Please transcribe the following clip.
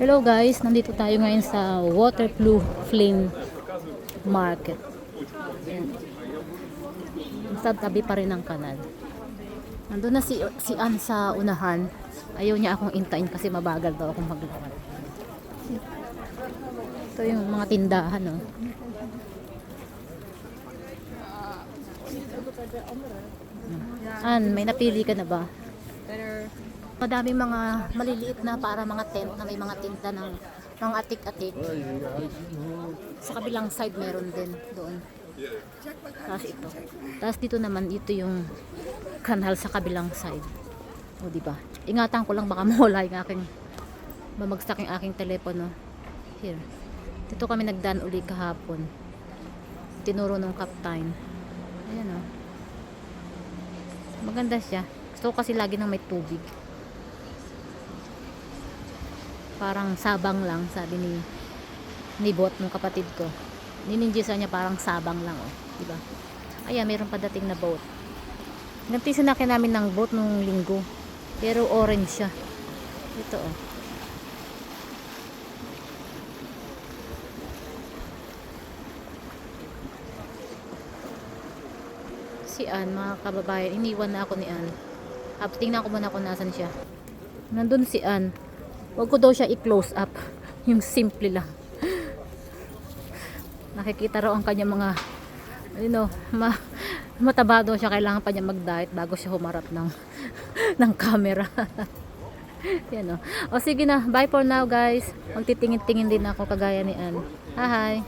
Hello guys, nandito tayo ngayon sa Waterloo Flame Market. Ayan. Sa tabi pa rin ng kanal. Nandun na si Ann sa unahan. Ayaw niya akong intayin kasi mabagal daw akong maglakad. Ito yung mga tindahan, no? Ann, may napili ka na ba? Madaming mga maliliit na para mga tent na may mga tinta ng mga atik-atik. Sa kabilang side meron din doon. Tapos ito. Tapos dito naman ito yung kanal sa kabilang side. O di ba? Ingatan ko lang baka mawala yung aking mamagsak yung aking telepono. Here. Dito kami nagdaan uli kahapon. Tinuro nung captain. Ayan o. Maganda siya. Gusto ko kasi lagi nang may tubig. Parang sabang lang, sabi ni Bot, ng kapatid ko. Nininjisa niya parang sabang lang, oh, di ba? Ayan, mayroon pa dating na boat. Ganti sinakyan namin ng boat nung linggo. Pero orange siya. Ito, oh. Si Ann, mga kababayan, iniwan na ako ni Ann. Tingnan ko muna kung nasan siya. Nandun si Ann. Huwag ko daw siya i-close up. Yung simple lang. Nakikita raw ang kanya mga mataba daw siya. Kailangan pa niya mag-diet bago siya humarap ng camera. Yan o. O sige na. Bye for now guys. Magtitingin-tingin din ako kagaya ni Ann. Hi!